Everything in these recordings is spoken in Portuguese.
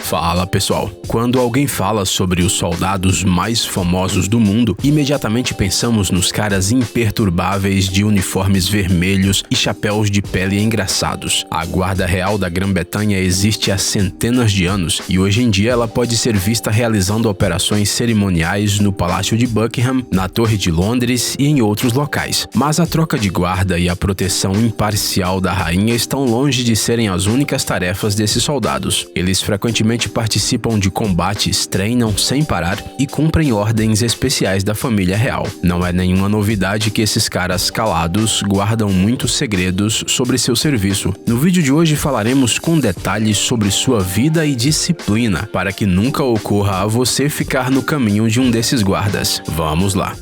Fala pessoal, quando alguém fala sobre os soldados mais famosos do mundo, imediatamente pensamos nos caras imperturbáveis de uniformes vermelhos e chapéus de pele engraçados. A Guarda Real da Grã-Bretanha existe há centenas de anos e hoje em dia ela pode ser vista realizando operações cerimoniais no Palácio de Buckingham, na Torre de Londres e em outros locais. Mas a troca de guarda e a proteção imparcial da rainha estão longe de serem as únicas tarefas desses soldados. Eles frequentemente participam de combates, treinam sem parar e cumprem ordens especiais da família real. Não é nenhuma novidade que esses caras calados guardam muitos segredos sobre seu serviço. No vídeo de hoje falaremos com detalhes sobre sua vida e disciplina, para que nunca ocorra a você ficar no caminho de um desses guardas. Vamos lá!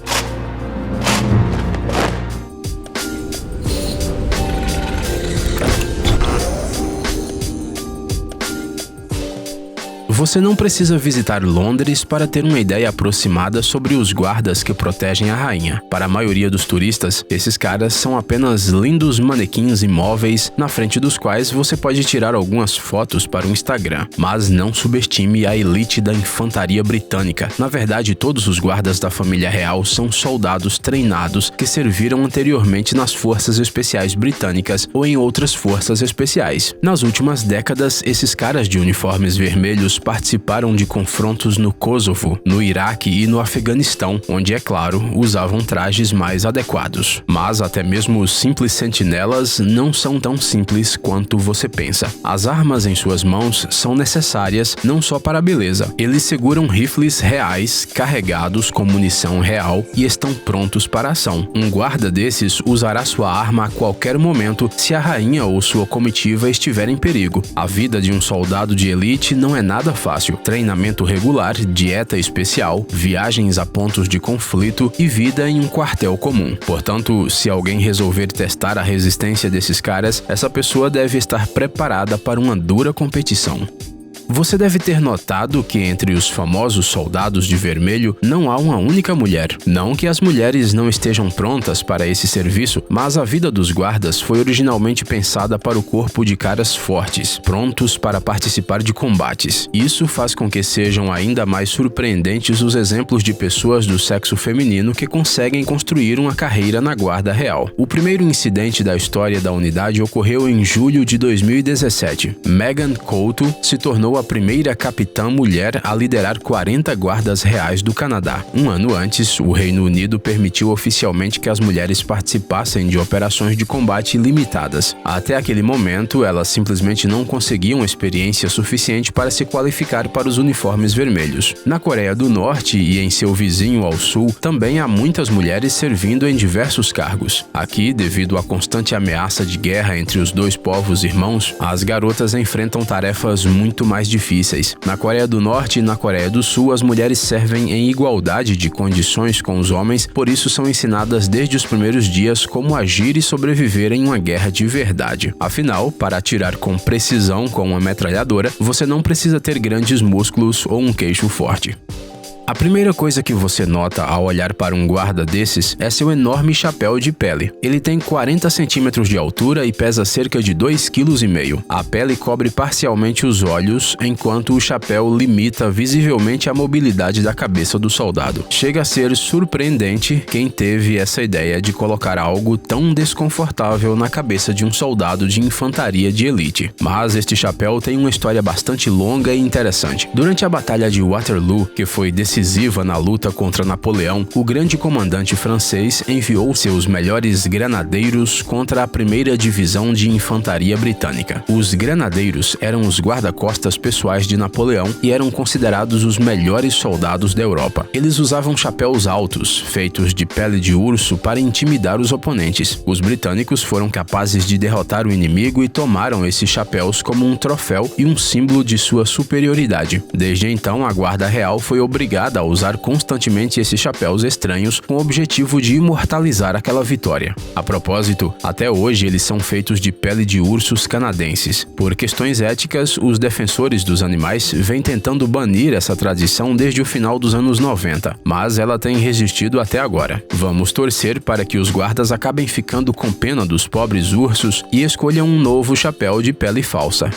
Você não precisa visitar Londres para ter uma ideia aproximada sobre os guardas que protegem a rainha. Para a maioria dos turistas, esses caras são apenas lindos manequins imóveis na frente dos quais você pode tirar algumas fotos para o Instagram. Mas não subestime a elite da infantaria britânica. Na verdade, todos os guardas da família real são soldados treinados que serviram anteriormente nas forças especiais britânicas ou em outras forças especiais. Nas últimas décadas, esses caras de uniformes vermelhos participaram de confrontos no Kosovo, no Iraque e no Afeganistão, onde, é claro, usavam trajes mais adequados. Mas até mesmo os simples sentinelas não são tão simples quanto você pensa. As armas em suas mãos são necessárias não só para a beleza. Eles seguram rifles reais, carregados com munição real e estão prontos para a ação. Um guarda desses usará sua arma a qualquer momento se a rainha ou sua comitiva estiver em perigo. A vida de um soldado de elite não é nada fácil. Treinamento regular, dieta especial, viagens a pontos de conflito e vida em um quartel comum. Portanto, se alguém resolver testar a resistência desses caras, essa pessoa deve estar preparada para uma dura competição. Você deve ter notado que entre os famosos soldados de vermelho não há uma única mulher. Não que as mulheres não estejam prontas para esse serviço, mas a vida dos guardas foi originalmente pensada para o corpo de caras fortes, prontos para participar de combates. Isso faz com que sejam ainda mais surpreendentes os exemplos de pessoas do sexo feminino que conseguem construir uma carreira na Guarda Real. O primeiro incidente da história da unidade ocorreu em julho de 2017. Megan Couto se tornou a primeira capitã mulher a liderar 40 guardas reais do Canadá. Um ano antes, o Reino Unido permitiu oficialmente que as mulheres participassem de operações de combate limitadas. Até aquele momento, elas simplesmente não conseguiam experiência suficiente para se qualificar para os uniformes vermelhos. Na Coreia do Norte e em seu vizinho ao sul, também há muitas mulheres servindo em diversos cargos. Aqui, devido à constante ameaça de guerra entre os dois povos irmãos, as garotas enfrentam tarefas muito mais difíceis. Na Coreia do Norte e na Coreia do Sul, as mulheres servem em igualdade de condições com os homens, por isso são ensinadas desde os primeiros dias como agir e sobreviver em uma guerra de verdade. Afinal, para atirar com precisão com uma metralhadora, você não precisa ter grandes músculos ou um queixo forte. A primeira coisa que você nota ao olhar para um guarda desses é seu enorme chapéu de pele. Ele tem 40 centímetros de altura e pesa cerca de 2,5 kg. A pele cobre parcialmente os olhos, enquanto o chapéu limita visivelmente a mobilidade da cabeça do soldado. Chega a ser surpreendente quem teve essa ideia de colocar algo tão desconfortável na cabeça de um soldado de infantaria de elite. Mas este chapéu tem uma história bastante longa e interessante. Durante a Batalha de Waterloo, que foi decisiva na luta contra Napoleão, o grande comandante francês enviou seus melhores granadeiros contra a primeira divisão de infantaria britânica. Os granadeiros eram os guarda-costas pessoais de Napoleão e eram considerados os melhores soldados da Europa. Eles usavam chapéus altos, feitos de pele de urso, para intimidar os oponentes. Os britânicos foram capazes de derrotar o inimigo e tomaram esses chapéus como um troféu e um símbolo de sua superioridade. Desde então, a Guarda Real foi obrigada a usar constantemente esses chapéus estranhos com o objetivo de imortalizar aquela vitória. A propósito, até hoje eles são feitos de pele de ursos canadenses. Por questões éticas, os defensores dos animais vêm tentando banir essa tradição desde o final dos anos 90, mas ela tem resistido até agora. Vamos torcer para que os guardas acabem ficando com pena dos pobres ursos e escolham um novo chapéu de pele falsa.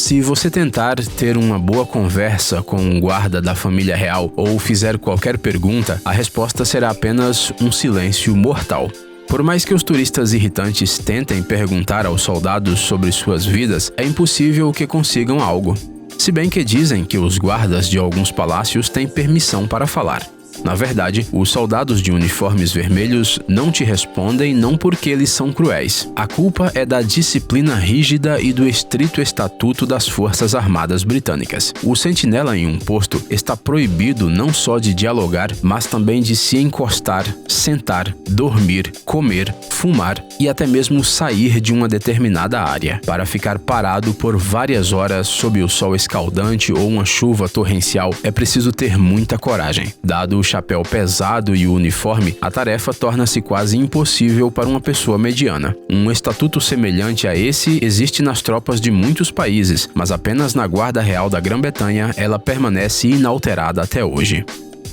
Se você tentar ter uma boa conversa com um guarda da família real ou fizer qualquer pergunta, a resposta será apenas um silêncio mortal. Por mais que os turistas irritantes tentem perguntar aos soldados sobre suas vidas, é impossível que consigam algo. Se bem que dizem que os guardas de alguns palácios têm permissão para falar. Na verdade, os soldados de uniformes vermelhos não te respondem não porque eles são cruéis. A culpa é da disciplina rígida e do estrito estatuto das Forças Armadas Britânicas. O sentinela em um posto está proibido não só de dialogar, mas também de se encostar, sentar, dormir, comer, fumar e até mesmo sair de uma determinada área. Para ficar parado por várias horas sob o sol escaldante ou uma chuva torrencial, é preciso ter muita coragem. Dado o chapéu pesado e o uniforme, a tarefa torna-se quase impossível para uma pessoa mediana. Um estatuto semelhante a esse existe nas tropas de muitos países, mas apenas na Guarda Real da Grã-Bretanha ela permanece inalterada até hoje.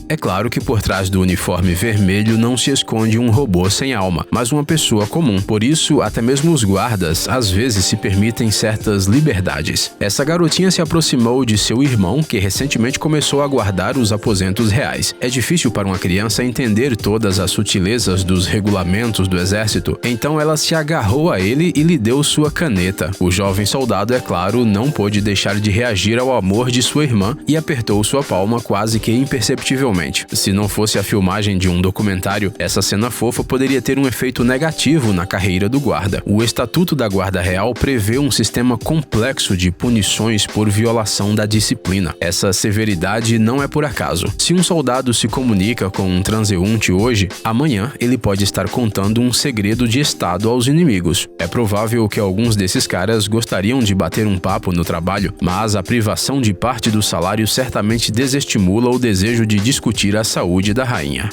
É claro que por trás do uniforme vermelho não se esconde um robô sem alma, mas uma pessoa comum. Por isso, até mesmo os guardas às vezes se permitem certas liberdades. Essa garotinha se aproximou de seu irmão, que recentemente começou a guardar os aposentos reais. É difícil para uma criança entender todas as sutilezas dos regulamentos do exército, então ela se agarrou a ele e lhe deu sua caneta. O jovem soldado, é claro, não pôde deixar de reagir ao amor de sua irmã e apertou sua palma quase que imperceptivelmente. Se não fosse a filmagem de um documentário, essa cena fofa poderia ter um efeito negativo na carreira do guarda. O Estatuto da Guarda Real prevê um sistema complexo de punições por violação da disciplina. Essa severidade não é por acaso. Se um soldado se comunica com um transeunte hoje, amanhã ele pode estar contando um segredo de Estado aos inimigos. É provável que alguns desses caras gostariam de bater um papo no trabalho, mas a privação de parte do salário certamente desestimula o desejo de discutir a saúde da rainha.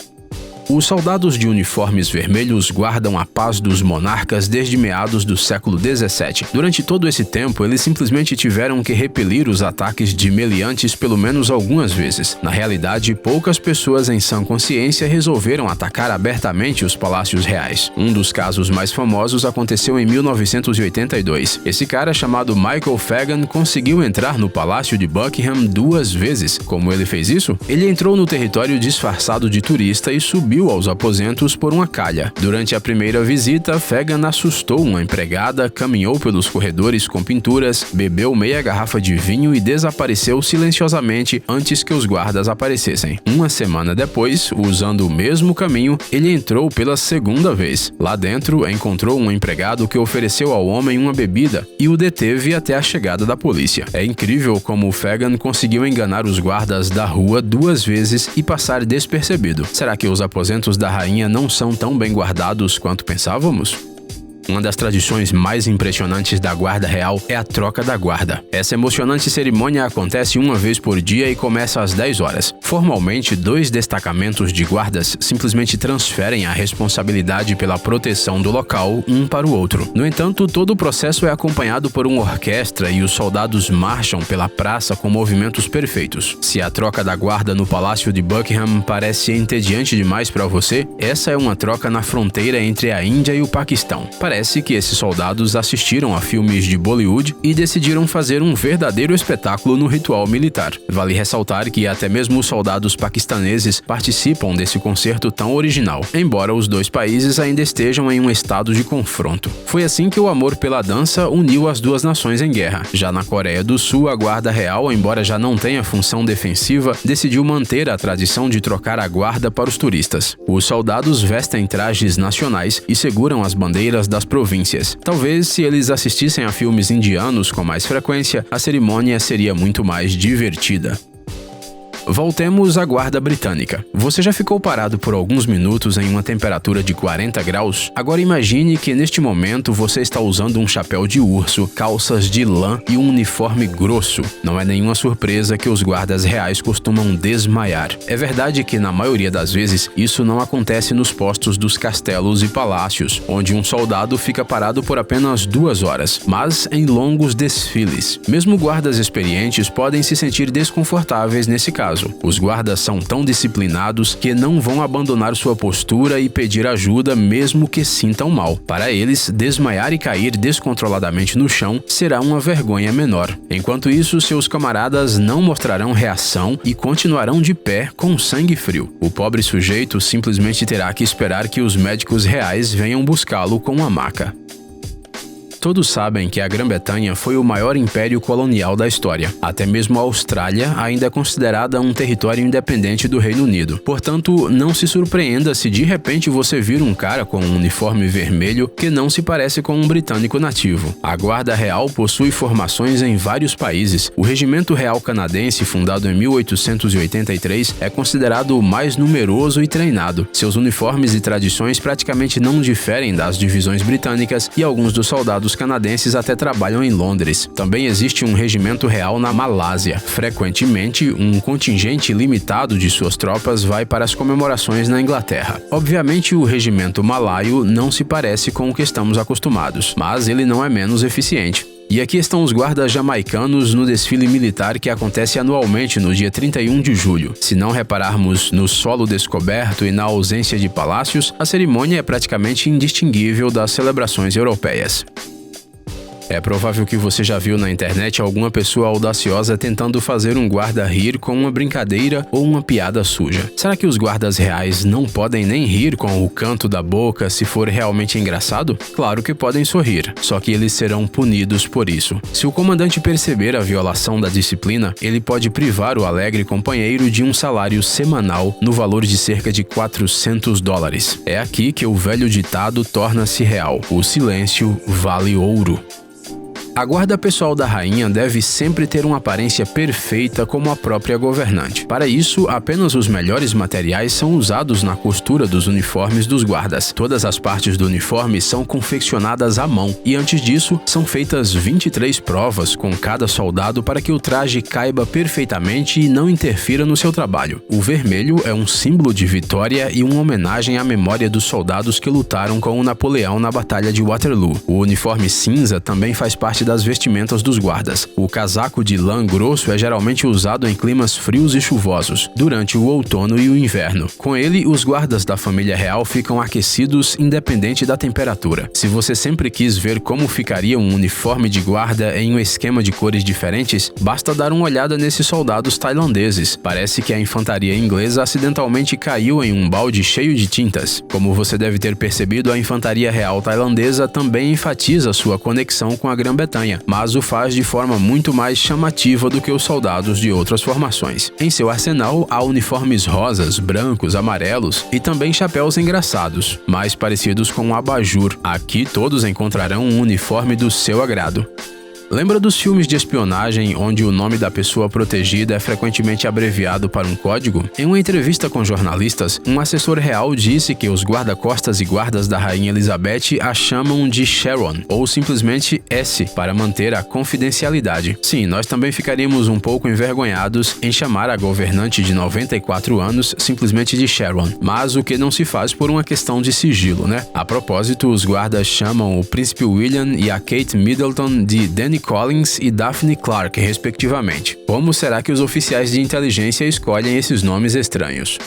Os soldados de uniformes vermelhos guardam a paz dos monarcas desde meados do século XVII. Durante todo esse tempo, eles simplesmente tiveram que repelir os ataques de meliantes pelo menos algumas vezes. Na realidade, poucas pessoas em sã consciência resolveram atacar abertamente os palácios reais. Um dos casos mais famosos aconteceu em 1982. Esse cara, chamado Michael Fagan, conseguiu entrar no Palácio de Buckingham 2 vezes. Como ele fez isso? Ele entrou no território disfarçado de turista e subiu aos aposentos por uma calha. Durante a primeira visita, Fagan assustou uma empregada, caminhou pelos corredores com pinturas, bebeu meia garrafa de vinho e desapareceu silenciosamente antes que os guardas aparecessem. Uma semana depois, usando o mesmo caminho, ele entrou pela segunda vez. Lá dentro, encontrou um empregado que ofereceu ao homem uma bebida e o deteve até a chegada da polícia. É incrível como Fagan conseguiu enganar os guardas da rua 2 vezes e passar despercebido. Será que os aposentos da rainha não são tão bem guardados quanto pensávamos? Uma das tradições mais impressionantes da Guarda Real é a troca da guarda. Essa emocionante cerimônia acontece uma vez por dia e começa às 10 horas. Formalmente, 2 destacamentos de guardas simplesmente transferem a responsabilidade pela proteção do local um para o outro. No entanto, todo o processo é acompanhado por uma orquestra e os soldados marcham pela praça com movimentos perfeitos. Se a troca da guarda no Palácio de Buckingham parece entediante demais para você, essa é uma troca na fronteira entre a Índia e o Paquistão. Parece que esses soldados assistiram a filmes de Bollywood e decidiram fazer um verdadeiro espetáculo no ritual militar. Vale ressaltar que até mesmo os soldados paquistaneses participam desse concerto tão original, embora os 2 países ainda estejam em um estado de confronto. Foi assim que o amor pela dança uniu as 2 nações em guerra. Já na Coreia do Sul, a Guarda Real, embora já não tenha função defensiva, decidiu manter a tradição de trocar a guarda para os turistas. Os soldados vestem trajes nacionais e seguram as bandeiras das províncias. Talvez, se eles assistissem a filmes indianos com mais frequência, a cerimônia seria muito mais divertida. Voltemos à Guarda Britânica. Você já ficou parado por alguns minutos em uma temperatura de 40 graus? Agora imagine que neste momento você está usando um chapéu de urso, calças de lã e um uniforme grosso. Não é nenhuma surpresa que os guardas reais costumam desmaiar. É verdade que na maioria das vezes isso não acontece nos postos dos castelos e palácios, onde um soldado fica parado por apenas 2 horas, mas em longos desfiles. Mesmo guardas experientes podem se sentir desconfortáveis nesse caso. caso. Os guardas são tão disciplinados que não vão abandonar sua postura e pedir ajuda mesmo que sintam mal. Para eles, desmaiar e cair descontroladamente no chão será uma vergonha menor. Enquanto isso, seus camaradas não mostrarão reação e continuarão de pé com sangue frio. O pobre sujeito simplesmente terá que esperar que os médicos reais venham buscá-lo com uma maca. Todos sabem que a Grã-Bretanha foi o maior império colonial da história. Até mesmo a Austrália ainda é considerada um território independente do Reino Unido. Portanto, não se surpreenda se de repente você vir um cara com um uniforme vermelho que não se parece com um britânico nativo. A Guarda Real possui formações em vários países. O Regimento Real Canadense, fundado em 1883, é considerado o mais numeroso e treinado. Seus uniformes e tradições praticamente não diferem das divisões britânicas e alguns dos soldados canadenses até trabalham em Londres. Também existe um regimento real na Malásia. Frequentemente, um contingente limitado de suas tropas vai para as comemorações na Inglaterra. Obviamente, o regimento malaio não se parece com o que estamos acostumados, mas ele não é menos eficiente. E aqui estão os guardas jamaicanos no desfile militar que acontece anualmente no dia 31 de julho. Se não repararmos no solo descoberto e na ausência de palácios, a cerimônia é praticamente indistinguível das celebrações europeias. É provável que você já viu na internet alguma pessoa audaciosa tentando fazer um guarda rir com uma brincadeira ou uma piada suja. Será que os guardas reais não podem nem rir com o canto da boca se for realmente engraçado? Claro que podem sorrir, só que eles serão punidos por isso. Se o comandante perceber a violação da disciplina, ele pode privar o alegre companheiro de um salário semanal no valor de cerca de $400. É aqui que o velho ditado torna-se real: o silêncio vale ouro. A guarda pessoal da rainha deve sempre ter uma aparência perfeita como a própria governante. Para isso, apenas os melhores materiais são usados na costura dos uniformes dos guardas. Todas as partes do uniforme são confeccionadas à mão e antes disso, são feitas 23 provas com cada soldado para que o traje caiba perfeitamente e não interfira no seu trabalho. O vermelho é um símbolo de vitória e uma homenagem à memória dos soldados que lutaram com o Napoleão na Batalha de Waterloo. O uniforme cinza também faz parte das vestimentas dos guardas. O casaco de lã grosso é geralmente usado em climas frios e chuvosos, durante o outono e o inverno. Com ele, os guardas da família real ficam aquecidos independente da temperatura. Se você sempre quis ver como ficaria um uniforme de guarda em um esquema de cores diferentes, basta dar uma olhada nesses soldados tailandeses. Parece que a infantaria inglesa acidentalmente caiu em um balde cheio de tintas. Como você deve ter percebido, a infantaria real tailandesa também enfatiza sua conexão com a Grã-Bretanha, mas o faz de forma muito mais chamativa do que os soldados de outras formações. Em seu arsenal, há uniformes rosas, brancos, amarelos e também chapéus engraçados, mais parecidos com um abajur. Aqui todos encontrarão um uniforme do seu agrado. Lembra dos filmes de espionagem onde o nome da pessoa protegida é frequentemente abreviado para um código? Em uma entrevista com jornalistas, um assessor real disse que os guarda-costas e guardas da Rainha Elizabeth a chamam de Sharon, ou simplesmente S, para manter a confidencialidade. Sim, nós também ficaríamos um pouco envergonhados em chamar a governante de 94 anos simplesmente de Sharon, mas o que não se faz por uma questão de sigilo, né? A propósito, os guardas chamam o Príncipe William e a Kate Middleton de Danny Collins e Daphne Clark, respectivamente. Como será que os oficiais de inteligência escolhem esses nomes estranhos?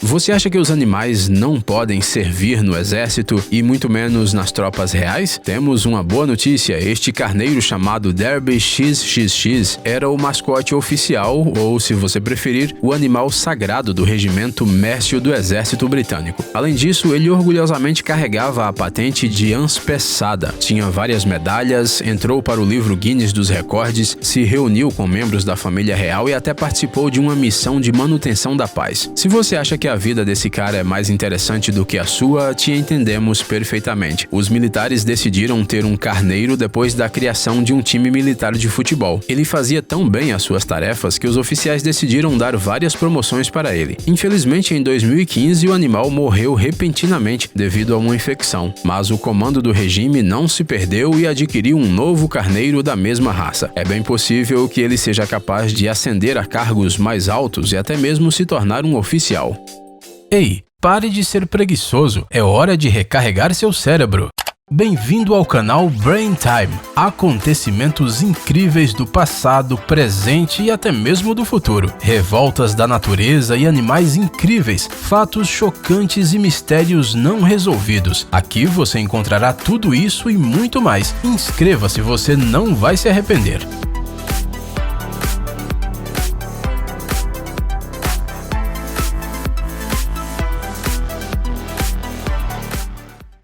Você acha que os animais não podem servir no exército e muito menos nas tropas reais? Temos uma boa notícia: este carneiro chamado Derby XXX era o mascote oficial, ou se você preferir, o animal sagrado do regimento Mércio do exército britânico. Além disso, ele orgulhosamente carregava a patente de Anspessada, tinha várias medalhas, entrou para o livro Guinness dos Recordes, se reuniu com membros da família real e até participou de uma missão de manutenção da paz. Se você acha que a vida desse cara é mais interessante do que a sua, te entendemos perfeitamente. Os militares decidiram ter um carneiro depois da criação de um time militar de futebol. Ele fazia tão bem as suas tarefas que os oficiais decidiram dar várias promoções para ele. Infelizmente, em 2015, o animal morreu repentinamente devido a uma infecção, mas o comando do regime não se perdeu e adquiriu um novo carneiro da mesma raça. É bem possível que ele seja capaz de ascender a cargos mais altos e até mesmo se tornar um oficial. Ei, pare de ser preguiçoso, é hora de recarregar seu cérebro. Bem-vindo ao canal Brain Time. Acontecimentos incríveis do passado, presente e até mesmo do futuro. Revoltas da natureza e animais incríveis, fatos chocantes e mistérios não resolvidos. Aqui você encontrará tudo isso e muito mais. Inscreva-se, você não vai se arrepender.